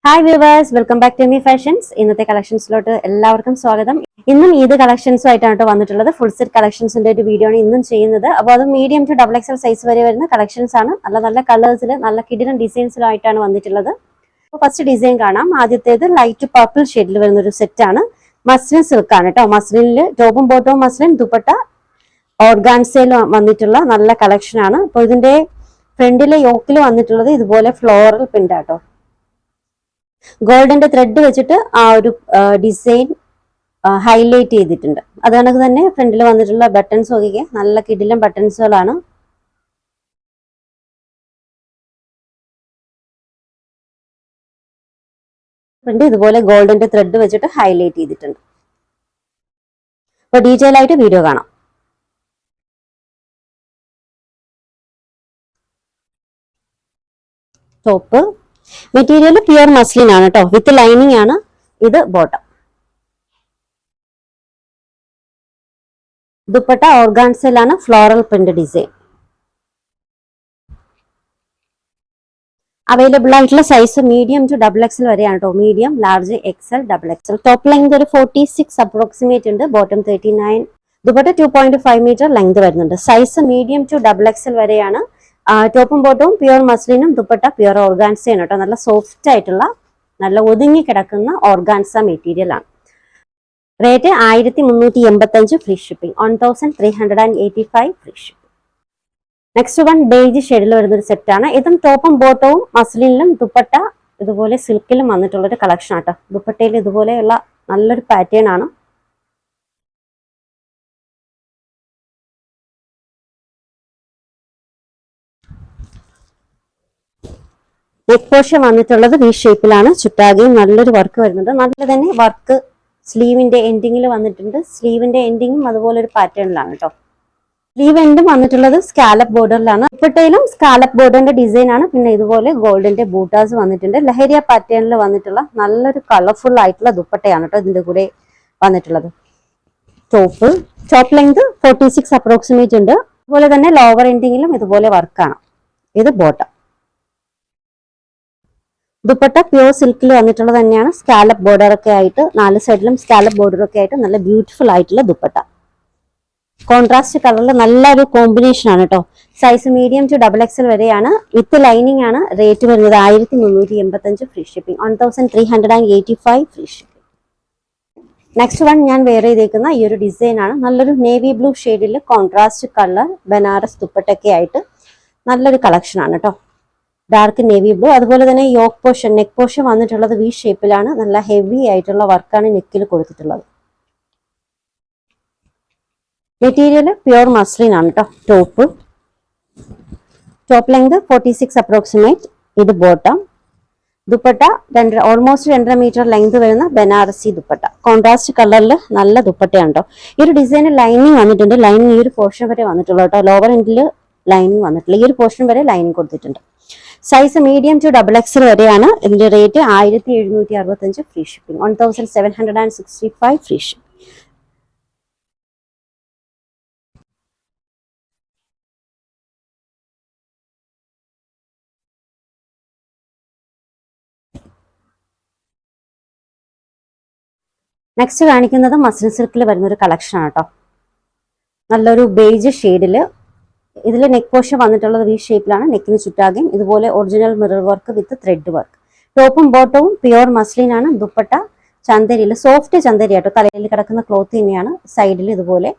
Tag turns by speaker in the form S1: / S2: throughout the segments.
S1: Hi viewers, welcome back to me fashions. ഇന്നത്തെ കളക്ഷൻസിലോട്ട് എല്ലാവർക്കും സ്വാഗതം. ഇന്നും ഈദ് കളക്ഷൻസുമായിട്ടാണ് കേട്ടോ വന്നിട്ടുള്ളത്. ഫുൾ സെറ്റ് കളക്ഷൻസിന്റെ ഒരു വീഡിയോ ആണ് ഇന്നും ചെയ്യുന്നത്. അപ്പോൾ അത് medium to double XL size വരെ വരുന്ന കളക്ഷൻസ് ആണ്. നല്ല നല്ല കളേഴ്സിൽ നല്ല കിടിലൻ ഡിസൈൻസിലായിട്ടാണ് വന്നിട്ടുള്ളത്. അപ്പോൾ ഫസ്റ്റ് ഡിസൈൻ കാണാം. ആദ്യത്തേത് ലൈറ്റ് പർപ്പിൾ ഷെയ്ഡിൽ വരുന്ന ഒരു സെറ്റ് ആണ്. മസ്ലിൻ സിൽക്ക് ആണ് കേട്ടോ. മസ്ലിനിൽ ടോപ്പും ബോട്ടവും മസ്ലിൻ, ദുപ്പട്ട ഓർഗാൻസയിൽ വന്നിട്ടുള്ള നല്ല കളക്ഷൻ ആണ്. അപ്പോൾ ഇതിന്റെ ഫ്രണ്ടിലെ യോക്കിൽ വന്നിട്ടുള്ളത് ഇതുപോലെ ഫ്ലോറൽ പ്രിന്റ് ആട്ടോ. ഗോൾഡിന്റെ ത്രെഡ് വെച്ചിട്ട് ആ ഒരു ഡിസൈൻ ഹൈലൈറ്റ് ചെയ്തിട്ടുണ്ട്. അത് കണക്ക് തന്നെ ഫ്രണ്ടിൽ വന്നിട്ടുള്ള ബട്ടൺസ് ഒക്കെ നല്ല കിടിലൻ ബട്ടൺസുകളാണ്. ഫ്രണ്ട് ഇതുപോലെ ഗോൾഡിന്റെ ത്രെഡ് വെച്ചിട്ട് ഹൈലൈറ്റ് ചെയ്തിട്ടുണ്ട്. അപ്പൊ ഡീറ്റെയിൽ ആയിട്ട് വീഡിയോ കാണാം. ടോപ്പ് മെറ്റീരിയൽ പ്യുർ മസ്ലിൻ ആണ് കേട്ടോ, വിത്ത് ലൈനിങ് ആണ്. ഇത് ബോട്ടം. ദുപ്പട്ട ഓർഗാൻസയിലാണ്, ഫ്ലോറൽ പ്രിന്റ് ഡിസൈൻ. അവൈലബിൾ ആയിട്ടുള്ള size medium to double XL വരെയാണ് കേട്ടോ. Medium, large, XL, double XL. Top length ഒരു 46 അപ്രോക്സിമേറ്റ് ഉണ്ട്. ബോട്ടം 39. ദുപ്പട്ട 2.5 മീറ്റർ ലെങ്ത് വരുന്നുണ്ട്. Size medium to double XL വരെയാണ്. ടോപ്പും ബോട്ടവും പ്യുർ മസ്ലിനും, ദുപ്പട്ട പ്യുർ ഓർഗാൻസയാണ് കേട്ടോ. നല്ല സോഫ്റ്റ് ആയിട്ടുള്ള നല്ല ഒതുങ്ങി കിടക്കുന്ന ഓർഗാൻസ മെറ്റീരിയൽ ആണ്. Rate 1385 free shipping, 1385 free shipping. Next one beige ഷെയ്ഡിൽ വരുന്ന ഒരു സെറ്റ് ആണ്. ഇതും ടോപ്പും ബോട്ടവും മസ്ലിനിലും ദുപ്പട്ട ഇതുപോലെ സിൽക്കിലും വന്നിട്ടുള്ള ഒരു കളക്ഷൻ ആട്ടോ. ദുപ്പട്ടയിൽ ഇതുപോലെയുള്ള നല്ലൊരു പാറ്റേൺ ആണ്. നെക്ക് പോർഷൻ വന്നിട്ടുള്ളത് വി ഷേപ്പിലാണ്. ചുറ്റാകെയും നല്ലൊരു വർക്ക് വരുന്നുണ്ട്. നല്ല തന്നെ വർക്ക് സ്ലീവിന്റെ എൻഡിങ്ങിൽ വന്നിട്ടുണ്ട്. സ്ലീവിന്റെ എൻഡിങ്ങും അതുപോലെ ഒരു പാറ്റേണിലാണ് കേട്ടോ. സ്ലീവ് എൻഡും വന്നിട്ടുള്ളത് സ്കാലപ്പ് ബോർഡറിലാണ്. ദുപ്പട്ടയിലും സ്കാലപ്പ് ബോർഡറിന്റെ ഡിസൈൻ ആണ്. പിന്നെ ഇതുപോലെ ഗോൾഡിന്റെ ബൂട്ടാസ് വന്നിട്ടുണ്ട്. ലഹരിയ പാറ്റേണിൽ വന്നിട്ടുള്ള നല്ലൊരു കളർഫുൾ ആയിട്ടുള്ള ദുപ്പട്ടയാണ് കേട്ടോ ഇതിന്റെ കൂടെ വന്നിട്ടുള്ളത്. ടോപ്പ് ലെങ്ത് 46 അപ്രോക്സിമേറ്റ് ഉണ്ട്. അതുപോലെ തന്നെ ലോവർ എൻഡിങ്ങിലും ഇതുപോലെ വർക്കാണ്. ഇത് ബോട്ടം. ദുപ്പട്ട പ്യൂർ സിൽക്കിൽ വന്നിട്ടുള്ളത് തന്നെയാണ്. സ്കാലപ്പ് ബോർഡർ ഒക്കെ ആയിട്ട് 4 സൈഡിലും സ്കാലപ്പ് ബോർഡർ ഒക്കെ ആയിട്ട് നല്ല ബ്യൂട്ടിഫുൾ ആയിട്ടുള്ള ദുപ്പട്ട. കോൺട്രാസ്റ്റ് കളറിൽ നല്ലൊരു കോമ്പിനേഷൻ ആണ് കേട്ടോ. Size medium to double XL വരെയാണ്. വിത്ത് ലൈനിങ് ആണ്. റേറ്റ് വരുന്നത് 1385 free shipping, 1385 free shipping. Next one ഞാൻ വെയർ ചെയ്തേക്കുന്ന ഈ ഒരു ഡിസൈൻ ആണ്. നല്ലൊരു നേവി ബ്ലൂ ഷെയ്ഡിൽ കോൺട്രാസ്റ്റ് കളർ ബനാറസ് ദുപ്പട്ടൊക്കെ ആയിട്ട് നല്ലൊരു കളക്ഷൻ ആണ് കേട്ടോ. Dark navy blue. അതുപോലെ തന്നെ യോക്ക് പോർഷൻ, നെക്ക് പോർഷൻ വന്നിട്ടുള്ളത് വി ഷേപ്പിലാണ്. നല്ല ഹെവി ആയിട്ടുള്ള വർക്കാണ് നെക്കിൽ കൊടുത്തിട്ടുള്ളത്. മെറ്റീരിയൽ പ്യുർ മസ്ലിൻ ആണ് കേട്ടോ. Top length 46 approximate. ഇത് bottom. Dupatta almost 2.5 metre length വരുന്ന ബനാറസി ദുപ്പട്ട. കോൺട്രാസ്റ്റ് കളറിൽ നല്ല ദുപ്പട്ടയാണ് കേട്ടോ. ഈ ഒരു ഡിസൈന് ലൈനിങ് വന്നിട്ടുണ്ട്. ലൈനിങ് ഈ ഒരു പോർഷൻ വരെ വന്നിട്ടുള്ളൂ കേട്ടോ. ലോവർ എൻഡിൽ ലൈനിങ് വന്നിട്ടില്ല. ഈ ഒരു പോർഷൻ വരെ ലൈനിങ് കൊടുത്തിട്ടുണ്ട്. Size medium to double XL വരെയാണ്. ഇതിന്റെ rate 1765 free shipping, 1765 free shipping. Next കാണിക്കുന്നത് മസ്ലിൻ സിൽക്കിൽ വരുന്ന ഒരു കളക്ഷൻ ആണ് കേട്ടോ. നല്ലൊരു ബേജ് ഷെയ്ഡില്. ഇതിൽ നെക്ക് പോർഷൻ വന്നിട്ടുള്ളത് വി ഷേപ്പിലാണ്. നെക്കിന് ചുറ്റാകെയും ഇതുപോലെ original mirror work with thread work. ടോപ്പും ബോട്ടവും പ്യുർ മസ്ലിൻ ആണ്. ദുപ്പട്ട ചന്തരിയിൽ സോഫ്റ്റ് ചന്തരി ആട്ടോ. തലയിൽ കിടക്കുന്ന ക്ലോത്ത് തന്നെയാണ്. സൈഡിൽ ഇതുപോലെ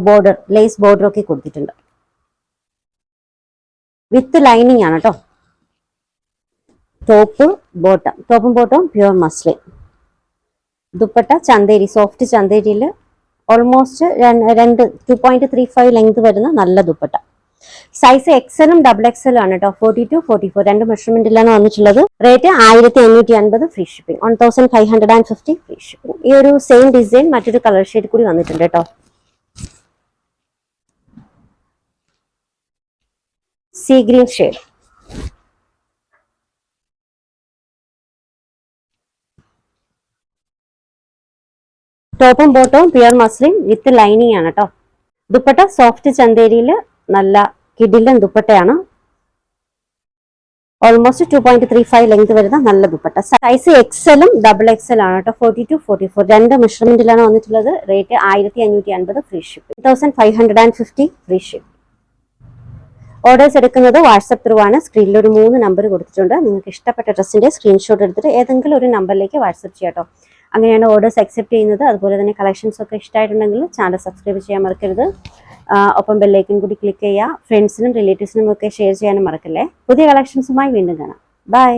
S1: ബോർഡർ, ലേസ് ബോർഡർ ഒക്കെ കൊടുത്തിട്ടുണ്ട്. വിത്ത് ലൈനിങ് ആണ് കേട്ടോ. ടോപ്പും ബോട്ടവും pure muslin. Dupatta Chanderi, soft ചന്തേരിയിൽ ഓൾമോസ്റ്റ് 2.35 ലെങ്ത് വരുന്ന നല്ല ദുപ്പട്ട. സൈസ് എക്സലും ഡബിൾ എക്സലും ആണ് കേട്ടോ. 42, 44 രണ്ട് മെഷർമെന്റിലാണ് വന്നിട്ടുള്ളത്. Rate 1550 free shipping, 1550 free shipping. ഈ ഒരു സെയിം ഡിസൈൻ മറ്റൊരു കളർ ഷെയ്ഡ് കൂടി വന്നിട്ടുണ്ട് കേട്ടോ. Sea green shade. ടോപ്പും ബോട്ടവും പ്യുർ മസ്ലിൻ വിത്ത് ലൈനിങ് ആണ് കേട്ടോ. ദുപ്പട്ട സോഫ്റ്റ് ചന്തേരിയിൽ നല്ല കിടിലൻ ദുപ്പട്ടയാണ്. ഓൾമോസ്റ്റ് 2.35 ലെങ്ത് വരുന്ന നല്ല ദുപ്പട്ട. സൈസ് എക്സലും ഡബിൾ എക്സൽ ആണ് കേട്ടോ. 42-44 രണ്ട് മെഷർമെന്റിലാണ് വന്നിട്ടുള്ളത്. Rate 1550 free ship. 1550 free ship. Orders എടുക്കുന്നത് വാട്സപ്പ് ത്രൂ ആണ്. സ്ക്രീനിൽ ഒരു 3 നമ്പർ കൊടുത്തിട്ടുണ്ട്. നിങ്ങൾക്ക് ഇഷ്ടപ്പെട്ട ഡ്രസ്സിന്റെ സ്ക്രീൻഷോട്ട് എടുത്തിട്ട് ഏതെങ്കിലും ഒരു നമ്പറിലേക്ക് വാട്സപ്പ് ചെയ്യാം കേട്ടോ. അങ്ങനെയാണ് ഓർഡേഴ്സ് അക്സെപ്റ്റ് ചെയ്യുന്നത്. അതുപോലെ തന്നെ കളക്ഷൻസ് ഒക്കെ ഇഷ്ടമായിട്ടുണ്ടെങ്കിൽ ചാനൽ സബ്സ്ക്രൈബ് ചെയ്യാൻ മറക്കരുത്. ഒപ്പം ബെല്ലൈക്കൻ കൂടി ക്ലിക്ക് ചെയ്യുക. ഫ്രണ്ട്സിനും റിലേറ്റീവ്സിനും ഒക്കെ ഷെയർ ചെയ്യാനും മറക്കല്ലേ. പുതിയ കളക്ഷൻസുമായി വീണ്ടും കാണാം. ബൈ.